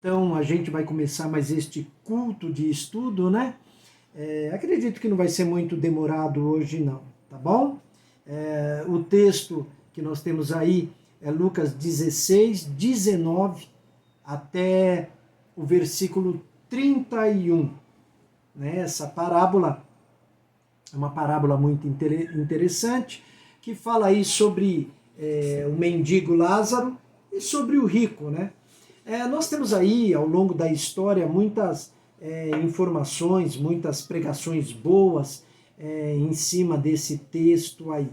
Então, a gente vai começar mais este culto de estudo, né? Acredito que não vai ser muito demorado hoje, não, tá bom? O texto que nós temos aí é Lucas 16, 19 até o versículo 31. Né? Essa parábola é uma parábola muito interessante que fala aí sobre o mendigo Lázaro e sobre o rico, né? Nós temos aí, ao longo da história, muitas informações, muitas pregações boas em cima desse texto aí,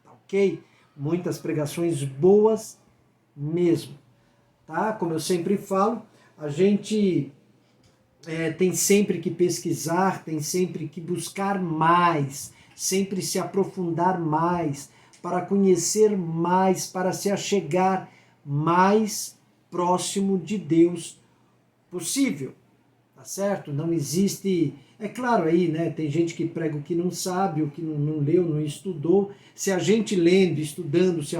tá ok? Muitas pregações boas mesmo, tá? Como eu sempre falo, a gente tem sempre que pesquisar, tem sempre que buscar mais, sempre se aprofundar mais, para conhecer mais, para se achegar mais próximo de Deus possível, tá certo? Não existe, é claro aí, né? Tem gente que prega o que não sabe, o que não leu, não estudou. Se a gente lendo, estudando, se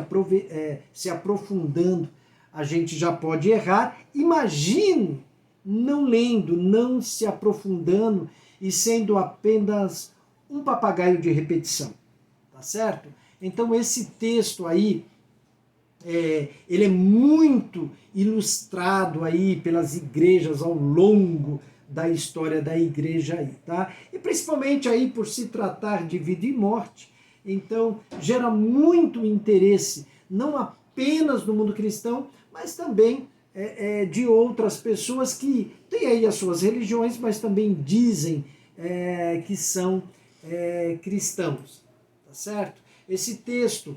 aprofundando, a gente já pode errar. Imagine não lendo, não se aprofundando e sendo apenas um papagaio de repetição, tá certo? Então esse texto aí ele é muito ilustrado aí pelas igrejas ao longo da história da igreja aí, tá? E principalmente aí por se tratar de vida e morte, então gera muito interesse, não apenas no mundo cristão, mas também de outras pessoas que têm aí as suas religiões, mas também dizem que são cristãos, tá certo? Esse texto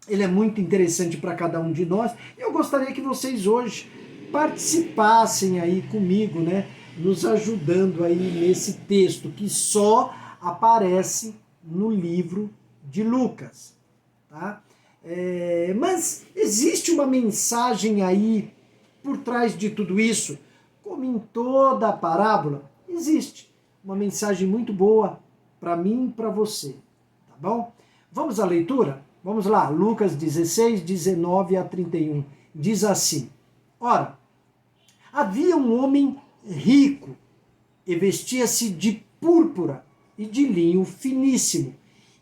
ele é muito interessante para cada um de nós. Eu gostaria que vocês hoje participassem aí comigo, né, nos ajudando aí nesse texto que só aparece no livro de Lucas, tá? Mas existe uma mensagem aí por trás de tudo isso, como em toda a parábola, existe uma mensagem muito boa para mim e para você, tá bom? Vamos à leitura? Vamos lá, Lucas 16, 19 a 31. Diz assim: Ora, havia um homem rico e vestia-se de púrpura e de linho finíssimo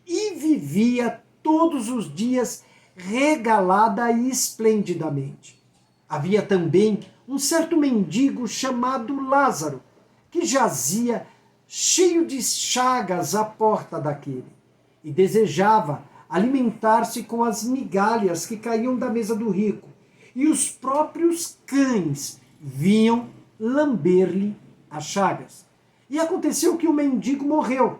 e vivia todos os dias regalada e esplendidamente. Havia também um certo mendigo chamado Lázaro, que jazia cheio de chagas à porta daquele, e desejava alimentar-se com as migalhas que caíam da mesa do rico, e os próprios cães vinham lamber-lhe as chagas. E aconteceu que o mendigo morreu,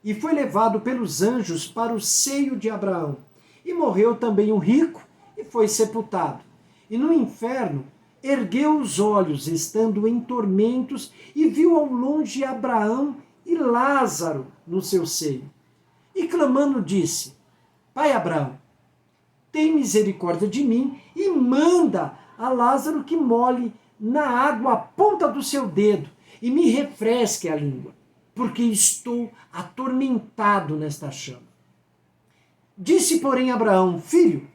e foi levado pelos anjos para o seio de Abraão. E morreu também o rico, e foi sepultado. E no inferno ergueu os olhos, estando em tormentos, e viu ao longe Abraão e Lázaro no seu seio. E clamando disse: Pai Abraão, tem misericórdia de mim e manda a Lázaro que molhe na água a ponta do seu dedo e me refresque a língua, porque estou atormentado nesta chama. Disse, porém, Abraão: Filho,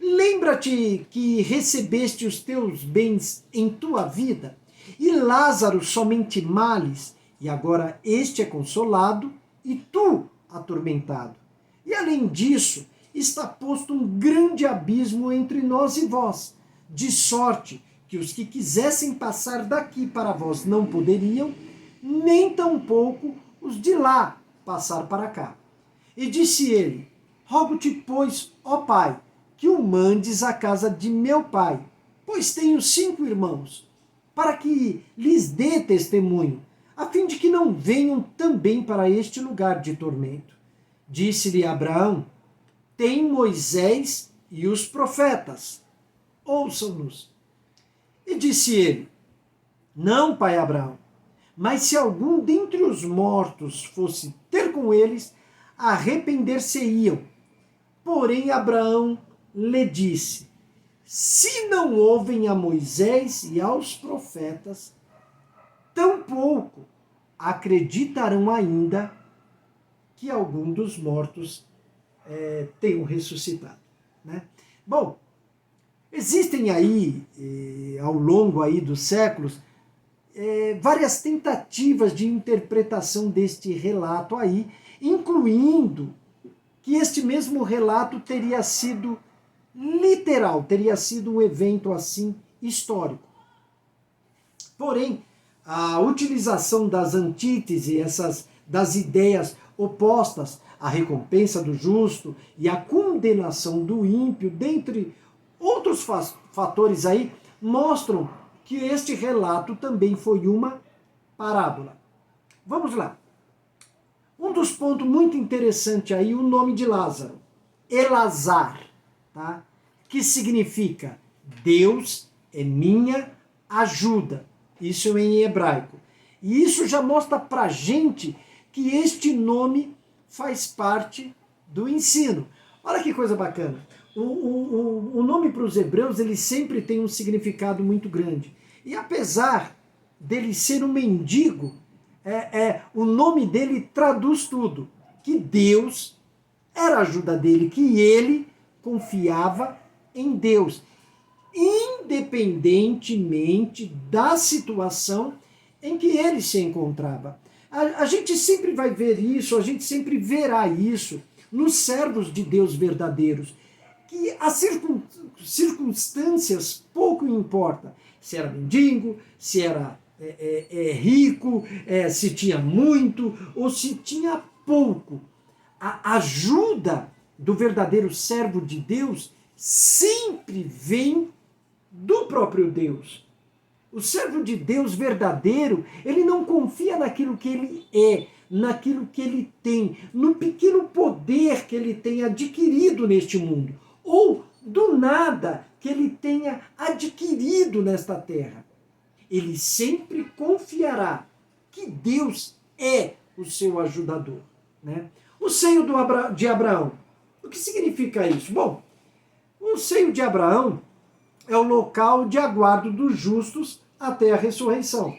lembra-te que recebeste os teus bens em tua vida, e Lázaro somente males, e agora este é consolado, e tu atormentado. E além disso, está posto um grande abismo entre nós e vós, de sorte que os que quisessem passar daqui para vós não poderiam, nem tampouco os de lá passar para cá. E disse ele: Rogo-te, pois, ó Pai, que o mandes à casa de meu pai, pois tenho 5 irmãos, para que lhes dê testemunho, a fim de que não venham também para este lugar de tormento. Disse-lhe Abraão: Tem Moisés e os profetas, ouçam-nos. E disse ele: Não, pai Abraão, mas se algum dentre os mortos fosse ter com eles, arrepender-se-iam. Porém Abraão lhe disse: Se não ouvem a Moisés e aos profetas, tampouco acreditarão ainda que algum dos mortos tenham ressuscitado. Né? Bom, Existem aí, ao longo aí dos séculos, várias tentativas de interpretação deste relato aí, incluindo que este mesmo relato teria sido literal, teria sido um evento assim histórico. Porém, a utilização das antíteses, das ideias opostas, a recompensa do justo e a condenação do ímpio, dentre outros fatores aí, mostram que este relato também foi uma parábola. Vamos lá. Um dos pontos muito interessantes aí, o nome de Lázaro, Elazar, tá? Que significa Deus é minha ajuda. Isso em hebraico. E isso já mostra pra gente que este nome faz parte do ensino. Olha que coisa bacana. O nome para os hebreus, ele sempre tem um significado muito grande. E apesar dele ser um mendigo, o nome dele traduz tudo. Que Deus era a ajuda dele, que ele confiava em Deus, independentemente da situação em que ele se encontrava. A gente sempre vai ver isso, a gente sempre verá isso nos servos de Deus verdadeiros, que as circunstâncias pouco importa. Se era mendigo, se era rico, se tinha muito ou se tinha pouco. A ajuda do verdadeiro servo de Deus sempre vem do próprio Deus. O servo de Deus verdadeiro, ele não confia naquilo que ele é, naquilo que ele tem, no pequeno poder que ele tem adquirido neste mundo, ou do nada que ele tenha adquirido nesta terra. Ele sempre confiará que Deus é o seu ajudador, né? O seio de Abraão. O que significa isso? Bom, o seio de Abraão é o local de aguardo dos justos até a ressurreição.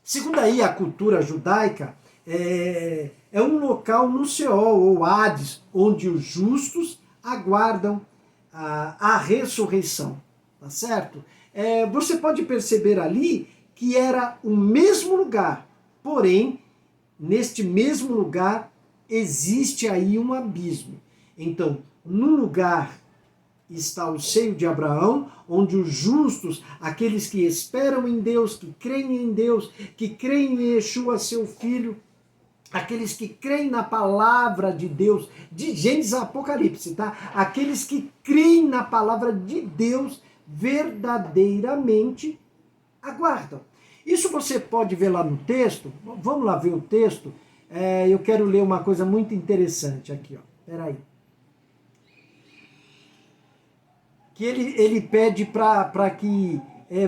Segundo aí a cultura judaica, é um local no Seol ou Hades, onde os justos aguardam a ressurreição, tá certo? Você pode perceber ali que era o mesmo lugar, porém, neste mesmo lugar existe aí um abismo. Então, no lugar está o seio de Abraão, onde os justos, aqueles que esperam em Deus, que creem em Deus, que creem em Yeshua, seu Filho, aqueles que creem na palavra de Deus, de Gênesis a Apocalipse, tá? Aqueles que creem na palavra de Deus verdadeiramente aguardam. Isso você pode ver lá no texto. Vamos lá ver o texto. Eu quero ler uma coisa muito interessante aqui, ó. Peraí. Que ele pede para que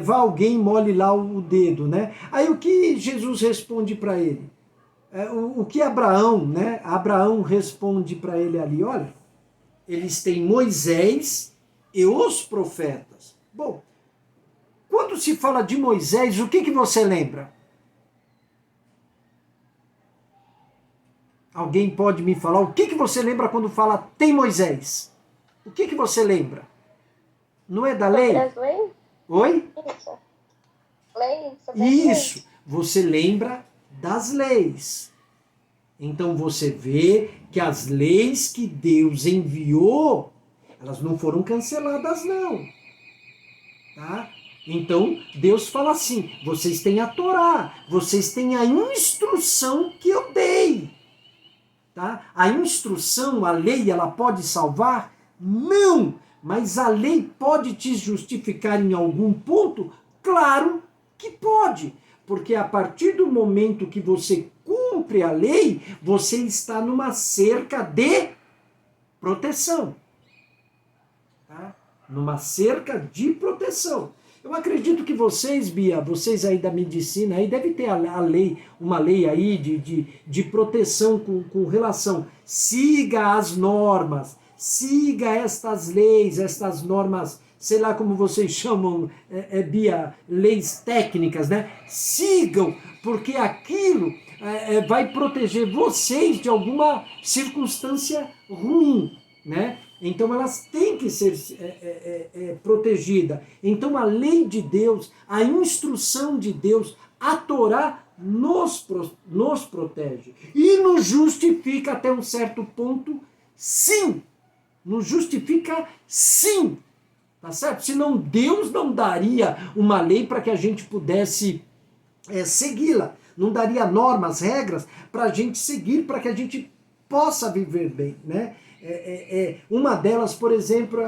vá alguém e molhe lá o dedo, né? Aí o que Jesus responde para ele? O que Abraão, né? Abraão responde para ele ali, olha, eles têm Moisés e os profetas. Bom, quando se fala de Moisés, o que você lembra? Alguém pode me falar o que você lembra quando fala tem Moisés? O que você lembra? Não é da lei? Oi? Isso. Lei, isso. Leis. Você lembra das leis. Então você vê que as leis que Deus enviou, elas não foram canceladas não. Tá? Então Deus fala assim, vocês têm a Torá, vocês têm a instrução que eu dei. Tá? A instrução, a lei, ela pode salvar? Não! Mas a lei pode te justificar em algum ponto? Claro que pode. Porque a partir do momento que você cumpre a lei, você está numa cerca de proteção. Tá? Numa cerca de proteção. Eu acredito que vocês, Bia, vocês aí da medicina, aí deve ter a lei, uma lei aí de proteção com relação. Siga as normas. Siga estas leis, estas normas, sei lá como vocês chamam, Bia, leis técnicas, né? Sigam, porque aquilo vai proteger vocês de alguma circunstância ruim, né? Então elas têm que ser protegidas. Então a lei de Deus, a instrução de Deus, a Torá nos protege. E nos justifica até um certo ponto, sim. Nos justifica, sim. Tá certo? Senão Deus não daria uma lei para que a gente pudesse segui-la. Não daria normas, regras para a gente seguir, para que a gente possa viver bem, né? Uma delas, por exemplo,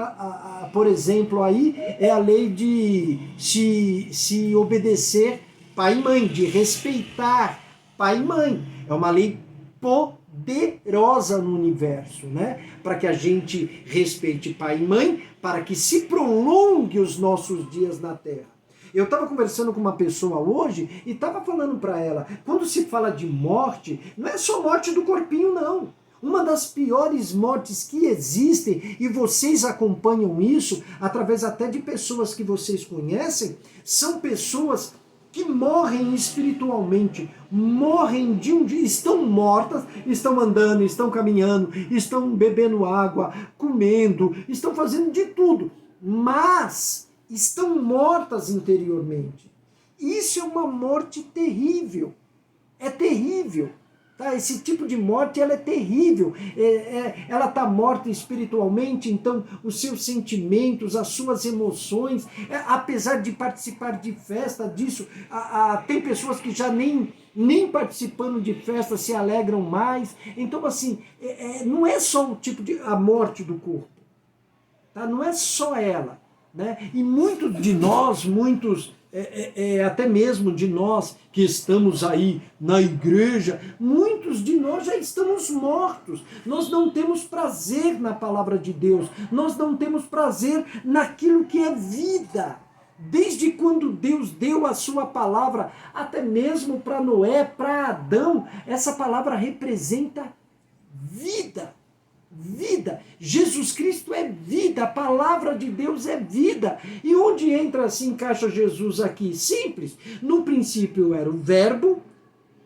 aí é a lei de se obedecer pai e mãe, de respeitar pai e mãe. É uma lei poderosa no universo, né? Para que a gente respeite pai e mãe, para que se prolongue os nossos dias na Terra. Eu estava conversando com uma pessoa hoje e estava falando para ela, quando se fala de morte, não é só morte do corpinho, não. Uma das piores mortes que existem, e vocês acompanham isso através até de pessoas que vocês conhecem, são pessoas que morrem espiritualmente, morrem de um dia, estão mortas, estão andando, estão caminhando, estão bebendo água, comendo, estão fazendo de tudo, mas estão mortas interiormente. Isso é uma morte terrível, é terrível. Tá? Esse tipo de morte ela é terrível, ela está morta espiritualmente, então os seus sentimentos, as suas emoções, apesar de participar de festa disso, tem pessoas que já nem participando de festa se alegram mais, então assim, não é só o tipo de a morte do corpo, tá? Não é só ela, né? E muitos de nós, até mesmo de nós que estamos aí na igreja, muitos de nós já estamos mortos. Nós não temos prazer na palavra de Deus, nós não temos prazer naquilo que é vida. Desde quando Deus deu a sua palavra, até mesmo para Noé, para Adão, essa palavra representa vida. Vida. Jesus Cristo é vida, a palavra de Deus é vida. E onde entra, se encaixa Jesus aqui? Simples. No princípio era o verbo,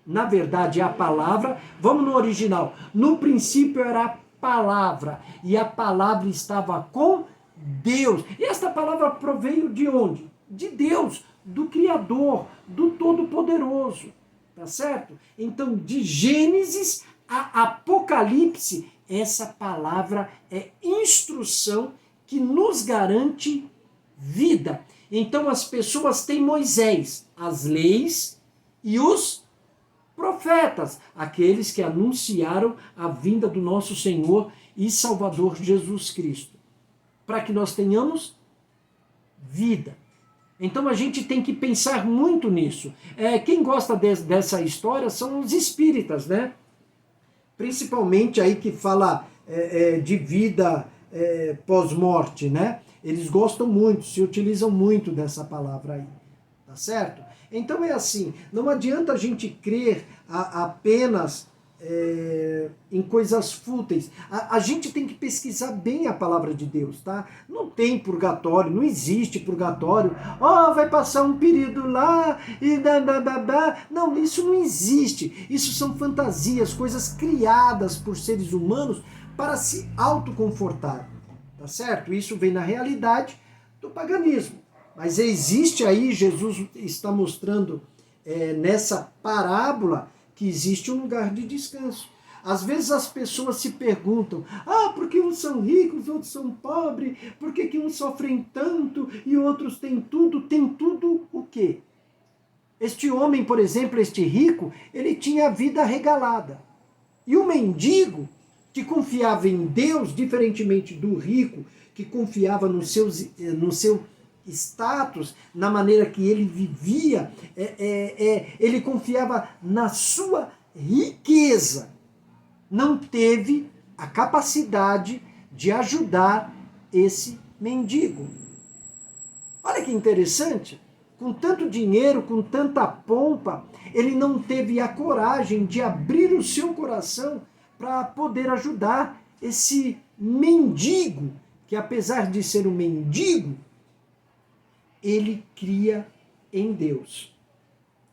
na verdade a palavra. Vamos no original. No princípio era a palavra, e a palavra estava com Deus. E esta palavra proveio de onde? De Deus, do Criador, do Todo-Poderoso. Tá certo? Então, de Gênesis a Apocalipse, essa palavra é instrução que nos garante vida. Então as pessoas têm Moisés, as leis e os profetas, aqueles que anunciaram a vinda do nosso Senhor e Salvador Jesus Cristo, para que nós tenhamos vida. Então a gente tem que pensar muito nisso. Quem gosta dessa história são os espíritas, né? Principalmente aí que fala de vida pós-morte, né? Eles gostam muito, se utilizam muito dessa palavra aí, tá certo? Então é assim, não adianta a gente crer apenas em coisas fúteis. A gente tem que pesquisar bem a palavra de Deus, tá? Não tem purgatório, não existe purgatório. Vai passar um período lá e não, isso não existe. Isso são fantasias, coisas criadas por seres humanos para se autoconfortar, tá certo? Isso vem na realidade do paganismo. Mas existe aí, Jesus está mostrando nessa parábola que existe um lugar de descanso. Às vezes as pessoas se perguntam, por que uns são ricos, outros são pobres, por que uns sofrem tanto e outros têm tudo? Tem tudo o quê? Este homem, por exemplo, este rico, ele tinha a vida regalada. E o mendigo, que confiava em Deus, diferentemente do rico, que confiava no seu status, na maneira que ele vivia, ele confiava na sua riqueza. Não teve a capacidade de ajudar esse mendigo. Olha que interessante. Com tanto dinheiro, com tanta pompa, ele não teve a coragem de abrir o seu coração para poder ajudar esse mendigo, que apesar de ser um mendigo, ele cria em Deus.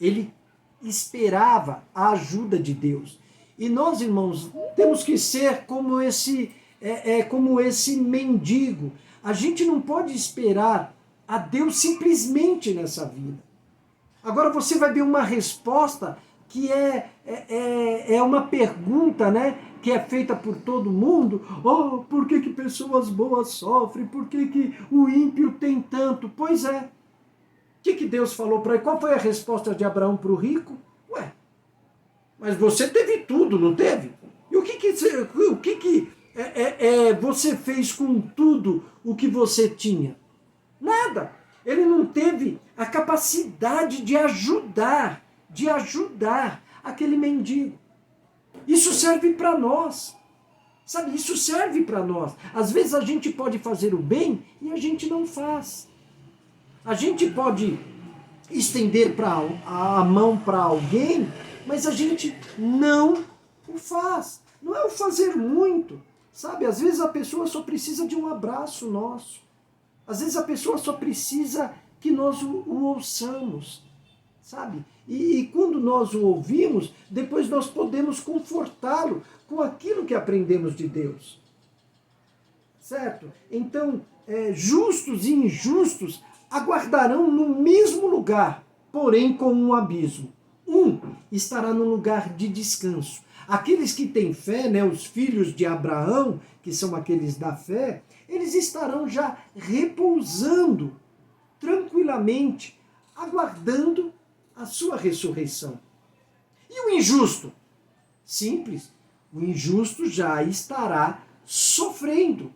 Ele esperava a ajuda de Deus. E nós, irmãos, temos que ser como esse é como esse mendigo. A gente não pode esperar a Deus simplesmente nessa vida. Agora você vai ver uma resposta que é uma pergunta, né? Que é feita por todo mundo. Oh, por que pessoas boas sofrem? Por que o ímpio tem tanto? Pois é. O que Deus falou para ele? Qual foi a resposta de Abraão para o rico? Ué, mas você teve tudo, não teve? E o que você fez com tudo o que você tinha? Nada. Ele não teve a capacidade de ajudar aquele mendigo. Isso serve para nós. Sabe, isso serve para nós. Às vezes a gente pode fazer o bem e a gente não faz. A gente pode estender a mão para alguém, mas a gente não o faz. Não é o fazer muito. Sabe, às vezes a pessoa só precisa de um abraço nosso. Às vezes a pessoa só precisa que nós o ouçamos, sabe? E quando nós o ouvimos, depois nós podemos confortá-lo com aquilo que aprendemos de Deus. Certo? Então, justos e injustos aguardarão no mesmo lugar, porém com um abismo. Um estará no lugar de descanso. Aqueles que têm fé, né, os filhos de Abraão, que são aqueles da fé, eles estarão já repousando tranquilamente, aguardando a sua ressurreição. E o injusto? Simples. O injusto já estará sofrendo,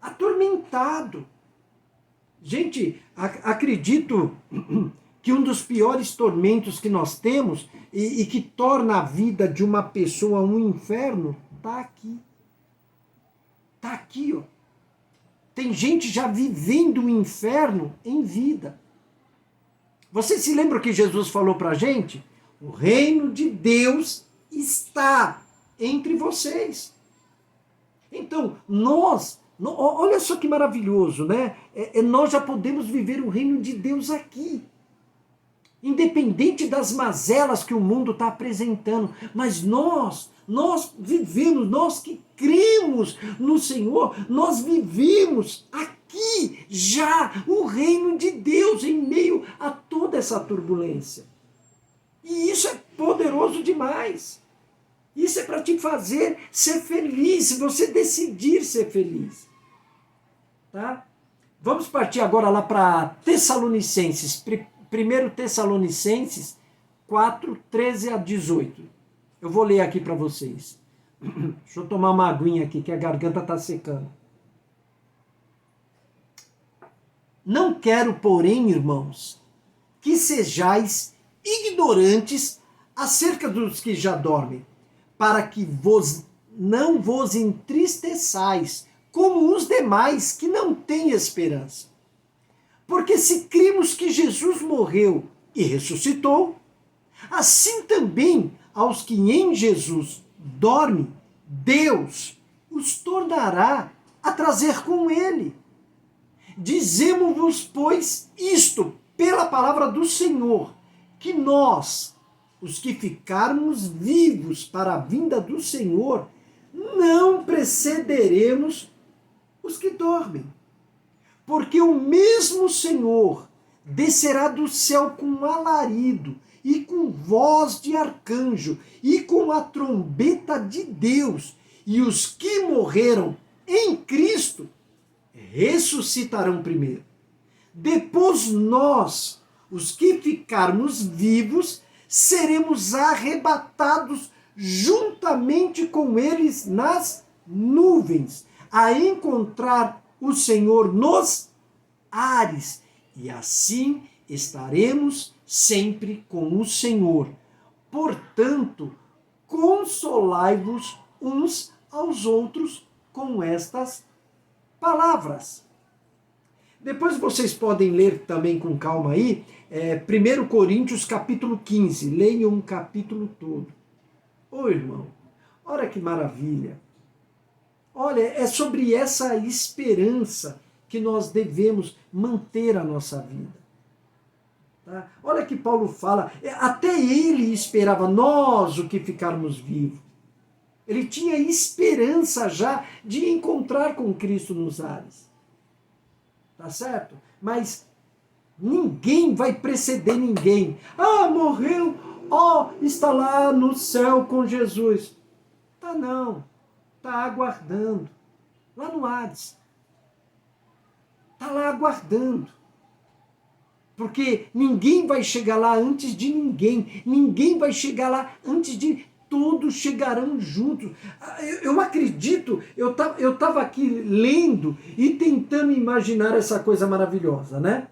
atormentado. Gente, acredito que um dos piores tormentos que nós temos e que torna a vida de uma pessoa um inferno, está aqui. Está aqui, ó. Tem gente já vivendo o inferno em vida. Você se lembra o que Jesus falou para a gente? O reino de Deus está entre vocês. Então, olha só que maravilhoso, né? Nós já podemos viver o reino de Deus aqui. Independente das mazelas que o mundo está apresentando. Mas nós vivemos, nós que cremos no Senhor, nós vivemos aqui já o reino de Deus em meio a toda essa turbulência. E isso é poderoso demais. Isso é para te fazer ser feliz, se você decidir ser feliz. Tá? Vamos partir agora lá para Tessalonicenses, 1 Tessalonicenses 4, 13 a 18. Eu vou ler aqui para vocês. Deixa eu tomar uma aguinha aqui, que a garganta está secando. Não quero, porém, irmãos, que sejais ignorantes acerca dos que já dormem, para que não vos entristeçais, como os demais que não têm esperança. Porque se cremos que Jesus morreu e ressuscitou, assim também aos que em Jesus dormem, Deus os tornará a trazer com ele. Dizemos-vos, pois, isto pela palavra do Senhor, que nós, os que ficarmos vivos para a vinda do Senhor, não precederemos os que dormem. Porque o mesmo Senhor descerá do céu com alarido, e com voz de arcanjo, e com a trombeta de Deus, e os que morreram em Cristo ressuscitarão primeiro. Depois nós, os que ficarmos vivos, seremos arrebatados juntamente com eles nas nuvens, a encontrar o Senhor nos ares, e assim estaremos sempre com o Senhor. Portanto, consolai-vos uns aos outros com estas palavras. Depois vocês podem ler também com calma aí, 1 Coríntios capítulo 15, leiam um capítulo todo. Ô irmão, olha que maravilha. Olha, é sobre essa esperança que nós devemos manter a nossa vida. Tá? Olha que Paulo fala, até ele esperava, nós o que ficarmos vivos. Ele tinha esperança já de encontrar com Cristo nos ares. Tá certo? Mas ninguém vai preceder ninguém. Ah, morreu. Está lá no céu com Jesus. Tá não. Tá aguardando. Lá no Hades. Tá lá aguardando. Porque ninguém vai chegar lá antes de ninguém. Ninguém vai chegar lá antes de todos chegarão juntos. Eu acredito, eu estava aqui lendo e tentando imaginar essa coisa maravilhosa, né?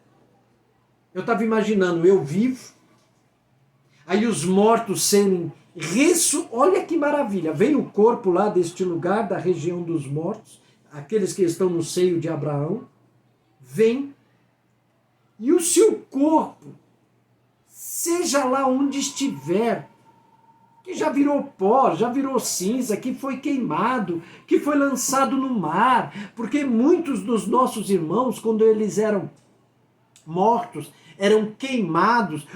Eu estava imaginando eu vivo, aí os mortos serem olha que maravilha, vem o corpo lá deste lugar, da região dos mortos, aqueles que estão no seio de Abraão, vem, e o seu corpo, seja lá onde estiver, que já virou pó, já virou cinza, que foi queimado, que foi lançado no mar, porque muitos dos nossos irmãos, quando eles eram mortos, eram queimados,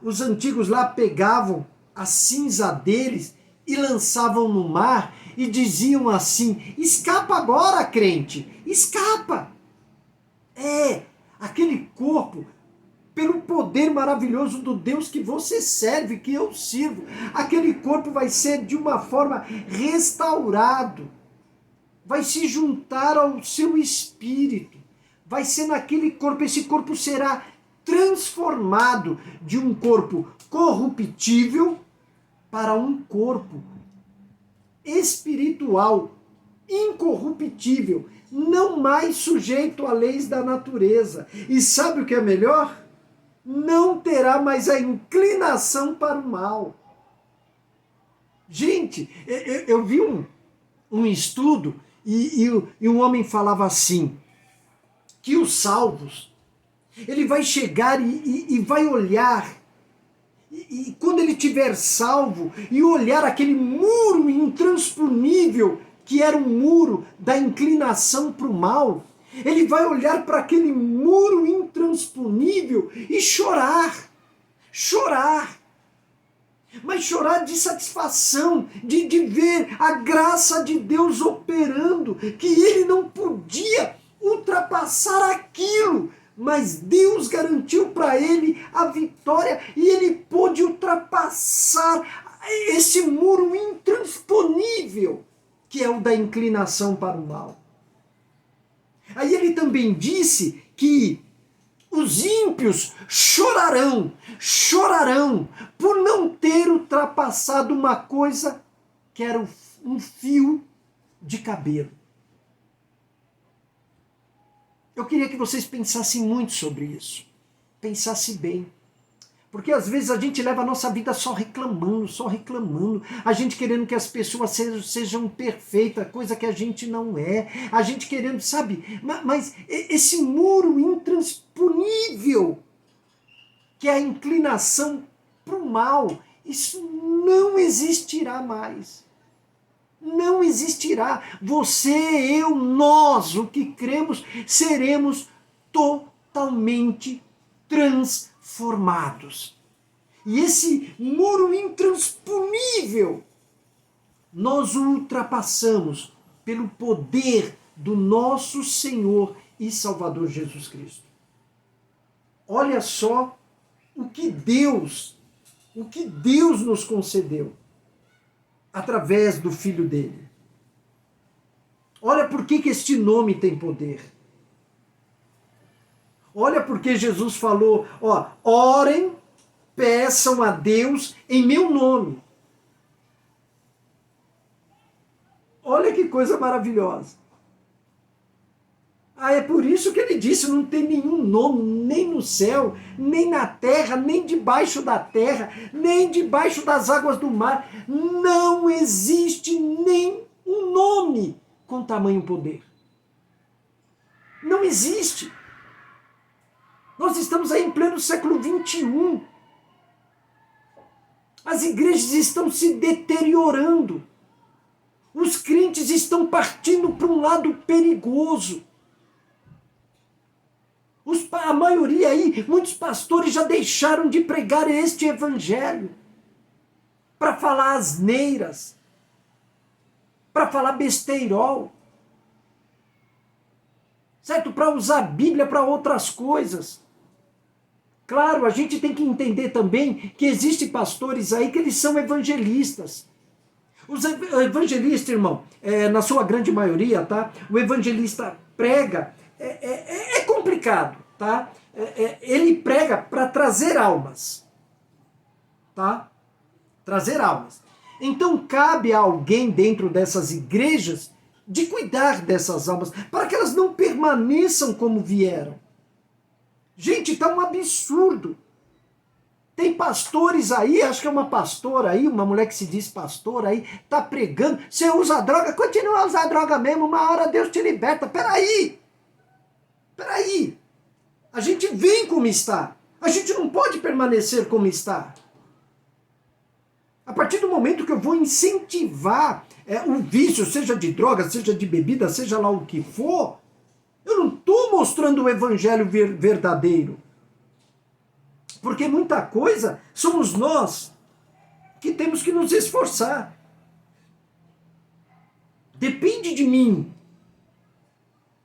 os antigos lá pegavam a cinza deles e lançavam no mar e diziam assim: escapa agora, crente, escapa. Aquele corpo, pelo poder maravilhoso do Deus que você serve, que eu sirvo, aquele corpo vai ser de uma forma restaurado, vai se juntar ao seu espírito, vai ser naquele corpo, esse corpo será transformado de um corpo corruptível para um corpo espiritual, incorruptível, não mais sujeito a leis da natureza. E sabe o que é melhor? Não terá mais a inclinação para o mal. Gente, eu vi um estudo e um homem falava assim, que os salvos, ele vai chegar e vai olhar, e quando ele tiver salvo, e olhar aquele muro intransponível, que era um muro da inclinação para o mal, ele vai olhar para aquele muro intransponível e chorar. Chorar. Mas chorar de satisfação, de ver a graça de Deus operando, que ele não podia ultrapassar aquilo, mas Deus garantiu para ele a vitória e ele pôde ultrapassar esse muro intransponível, que é o da inclinação para o mal. Aí ele também disse que os ímpios chorarão por não ter ultrapassado uma coisa que era um fio de cabelo. Eu queria que vocês pensassem muito sobre isso. Pensassem bem. Porque às vezes a gente leva a nossa vida só reclamando. A gente querendo que as pessoas sejam perfeitas, coisa que a gente não é. A gente querendo, sabe? Mas esse muro intransponível, que é a inclinação para o mal, isso não existirá mais. Não existirá. Você, eu, nós, o que cremos, seremos totalmente transformados. E esse muro intransponível, nós o ultrapassamos pelo poder do nosso Senhor e Salvador Jesus Cristo. Olha só o que Deus nos concedeu através do Filho dele. Olha por que este nome tem poder. Olha porque Jesus falou, orem, peçam a Deus em meu nome. Olha que coisa maravilhosa. É por isso que ele disse, não tem nenhum nome, nem no céu, nem na terra, nem debaixo da terra, nem debaixo das águas do mar. Não existe nem um nome com tamanho poder. Não existe. Nós estamos aí em pleno século XXI. As igrejas estão se deteriorando. Os crentes estão partindo para um lado perigoso. A maioria aí, muitos pastores já deixaram de pregar este evangelho para falar asneiras, para falar besteirol, certo? Para usar a Bíblia para outras coisas. Claro, a gente tem que entender também que existem pastores aí que eles são evangelistas. Os evangelistas, irmão, na sua grande maioria, tá? O evangelista prega, é complicado, tá? Ele prega para trazer almas, tá? Trazer almas. Então cabe a alguém dentro dessas igrejas de cuidar dessas almas, para que elas não permaneçam como vieram. Gente, tá um absurdo. Tem pastores aí, acho que é uma pastora aí, uma mulher que se diz pastora aí, tá pregando. Você usa droga, continua a usar droga mesmo, uma hora Deus te liberta. Peraí. A gente vem como está. A gente não pode permanecer como está. A partir do momento que eu vou incentivar o vício, seja de droga, seja de bebida, seja lá o que for, eu não estou mostrando o evangelho verdadeiro. Porque muita coisa somos nós que temos que nos esforçar. Depende de mim.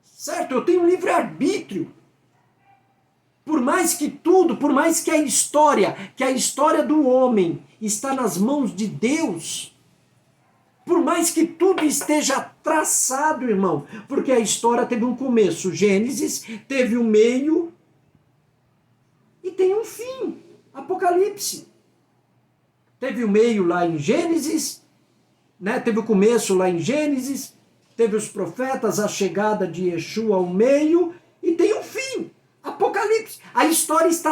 Certo? Eu tenho livre-arbítrio. Por mais que tudo, por mais que a história do homem está nas mãos de Deus, por mais que tudo esteja traçado, irmão, porque a história teve um começo, Gênesis, teve um meio e tem um fim, Apocalipse. Teve o meio lá em Gênesis, né? Teve o começo lá em Gênesis, teve os profetas, a chegada de Yeshua ao meio e tem um fim, Apocalipse. A história está